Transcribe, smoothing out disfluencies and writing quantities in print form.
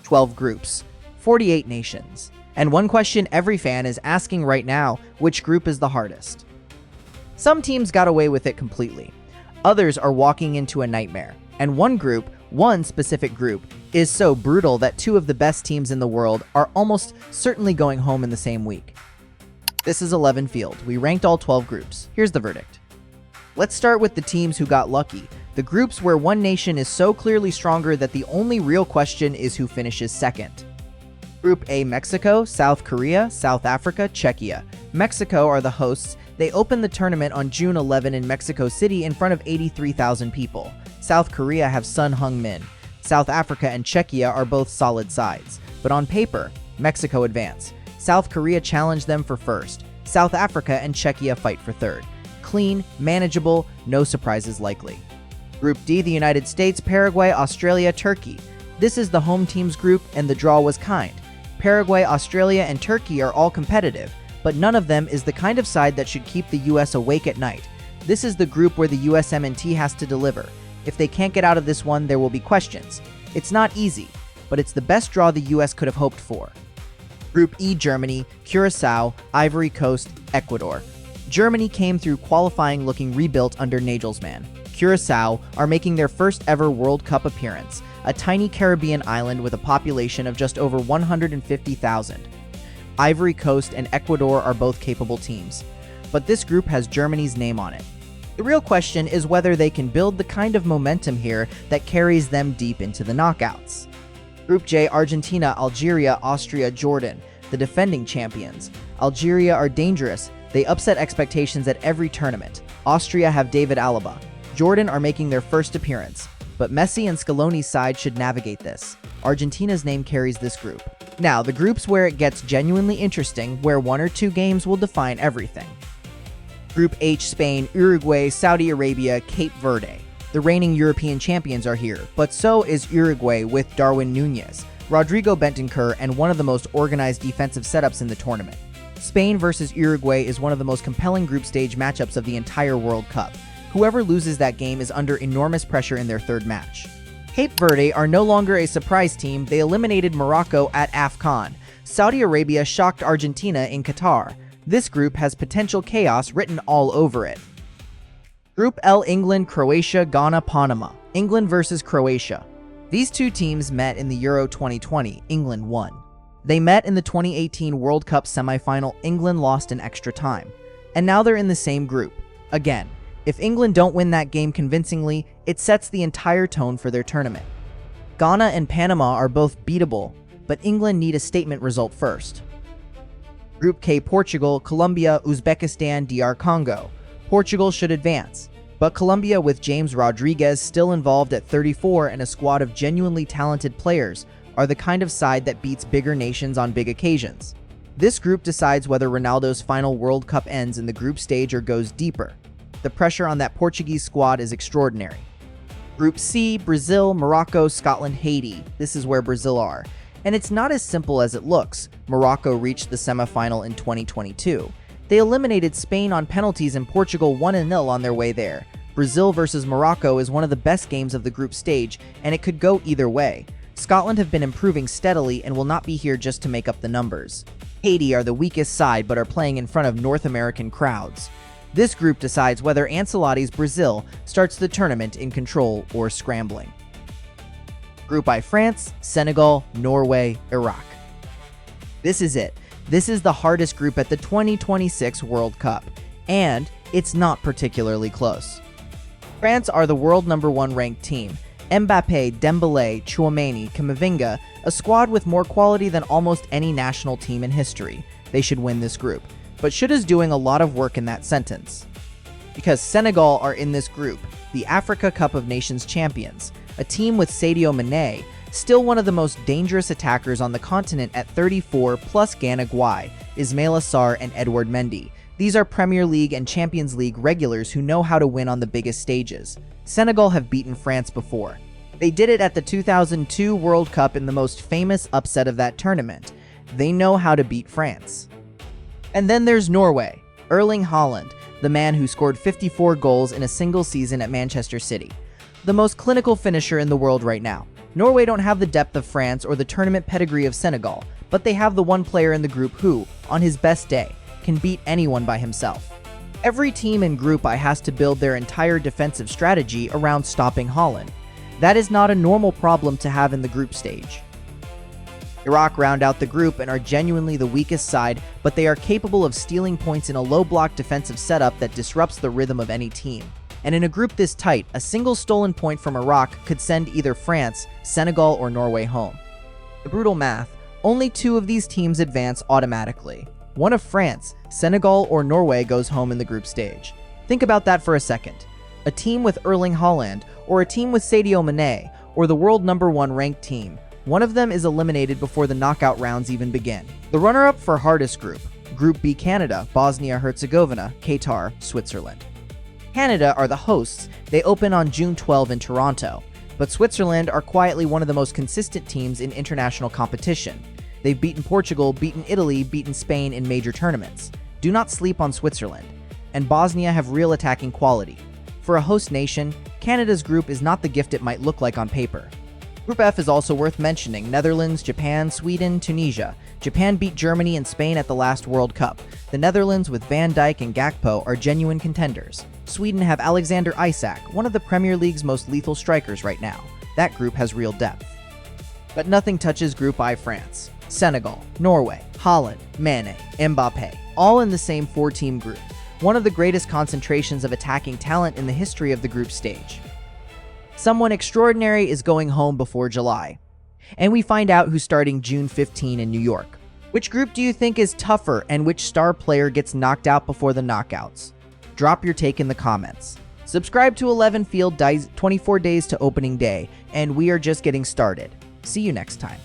12 groups, 48 nations. And one question every fan is asking right now, which group is the hardest? Some teams got away with it completely. Others are walking into a nightmare. And one specific group, is so brutal that two of the best teams in the world are almost certainly going home in the same week. This is 11 Field. We ranked all 12 groups. Here's the verdict. Let's start with the teams who got lucky. The groups where one nation is so clearly stronger that the only real question is who finishes second. Group A: Mexico, South Korea, South Africa, Czechia. Mexico are the hosts. They opened the tournament on June 11 in Mexico City in front of 83,000 people. South Korea have Son Heung-min. South Africa and Czechia are both solid sides. But on paper, Mexico advance. South Korea challenge them for first. South Africa and Czechia fight for third. Clean, manageable, no surprises likely. Group D: the United States, Paraguay, Australia, Turkey. This is the home team's group, and the draw was kind. Paraguay, Australia, and Turkey are all competitive, but none of them is the kind of side that should keep the US awake at night. This is the group where the USMNT has to deliver. If they can't get out of this one, there will be questions. It's not easy, but it's the best draw the US could have hoped for. Group E: Germany, Curaçao, Ivory Coast, Ecuador. Germany came through qualifying looking rebuilt under Nagelsmann. Curaçao are making their first ever World Cup appearance, a tiny Caribbean island with a population of just over 150,000. Ivory Coast and Ecuador are both capable teams, but this group has Germany's name on it. The real question is whether they can build the kind of momentum here that carries them deep into the knockouts. Group J: Argentina, Algeria, Austria, Jordan, the defending champions. Algeria are dangerous. They upset expectations at every tournament. Austria have David Alaba. Jordan are making their first appearance, but Messi and Scaloni's side should navigate this. Argentina's name carries this group. Now, the groups where it gets genuinely interesting, where one or two games will define everything. Group H: Spain, Uruguay, Saudi Arabia, Cape Verde. The reigning European champions are here, but so is Uruguay with Darwin Núñez, Rodrigo Bentancur, and one of the most organized defensive setups in the tournament. Spain versus Uruguay is one of the most compelling group stage matchups of the entire World Cup. Whoever loses that game is under enormous pressure in their third match. Cape Verde are no longer a surprise team. They eliminated Morocco at AFCON. Saudi Arabia shocked Argentina in Qatar. This group has potential chaos written all over it. Group L: England, Croatia, Ghana, Panama. England versus Croatia. These two teams met in the Euro 2020. England won. They met in the 2018 World Cup semifinal. England lost in extra time. And now they're in the same group. Again, if England don't win that game convincingly, it sets the entire tone for their tournament. Ghana and Panama are both beatable, but England need a statement result first. Group K: Portugal, Colombia, Uzbekistan, DR Congo. Portugal should advance, but Colombia, with James Rodriguez still involved at 34 and a squad of genuinely talented players, are the kind of side that beats bigger nations on big occasions. This group decides whether Ronaldo's final World Cup ends in the group stage or goes deeper. The pressure on that Portuguese squad is extraordinary. Group C: Brazil, Morocco, Scotland, Haiti. This is where Brazil are. And it's not as simple as it looks. Morocco reached the semifinal in 2022. They eliminated Spain on penalties and Portugal 1-0 on their way there. Brazil versus Morocco is one of the best games of the group stage, and it could go either way. Scotland have been improving steadily and will not be here just to make up the numbers. Haiti are the weakest side but are playing in front of North American crowds. This group decides whether Ancelotti's Brazil starts the tournament in control or scrambling. Group I: France, Senegal, Norway, Iraq. This is it. This is the hardest group at the 2026 World Cup, and it's not particularly close. France are the world #1 ranked team. Mbappe, Dembélé, Tchouaméni, Camavinga, a squad with more quality than almost any national team in history. They should win this group. But should is doing a lot of work in that sentence. Because Senegal are in this group, the Africa Cup of Nations champions, a team with Sadio Mané, still one of the most dangerous attackers on the continent at 34, plus Gana Gueye, Ismaila Sarr, and Edouard Mendy. These are Premier League and Champions League regulars who know how to win on the biggest stages. Senegal have beaten France before. They did it at the 2002 World Cup in the most famous upset of that tournament. They know how to beat France. And then there's Norway. Erling Haaland, the man who scored 54 goals in a single season at Manchester City. The most clinical finisher in the world right now. Norway don't have the depth of France or the tournament pedigree of Senegal, but they have the one player in the group who, on his best day, can beat anyone by himself. Every team in Group I has to build their entire defensive strategy around stopping Haaland. That is not a normal problem to have in the group stage. Iraq round out the group and are genuinely the weakest side, but they are capable of stealing points in a low-block defensive setup that disrupts the rhythm of any team. And in a group this tight, a single stolen point from Iraq could send either France, Senegal, or Norway home. The brutal math: only 2 of these teams advance automatically. One of France, Senegal, or Norway goes home in the group stage. Think about that for a second. A team with Erling Haaland, or a team with Sadio Mane, or the world #1 ranked team. One of them is eliminated before the knockout rounds even begin. The runner-up for hardest group: Group B, Canada, Bosnia-Herzegovina, Qatar, Switzerland. Canada are the hosts. They open on June 12 in Toronto, but Switzerland are quietly one of the most consistent teams in international competition. They've beaten Portugal, beaten Italy, beaten Spain in major tournaments. Do not sleep on Switzerland. And Bosnia have real attacking quality. For a host nation, Canada's group is not the gift it might look like on paper. Group F is also worth mentioning: Netherlands, Japan, Sweden, Tunisia. Japan beat Germany and Spain at the last World Cup. The Netherlands, with Van Dijk and Gakpo, are genuine contenders. Sweden have Alexander Isak, one of the Premier League's most lethal strikers right now. That group has real depth. But nothing touches Group I France. Senegal, Norway, Haaland, Mane, Mbappe, all in the same 4-team group. One of the greatest concentrations of attacking talent in the history of the group stage. Someone extraordinary is going home before July. And we find out who's starting June 15 in New York. Which group do you think is tougher, and which star player gets knocked out before the knockouts? Drop your take in the comments. Subscribe to 11 Field Dice 24 days to opening day, and we are just getting started. See you next time.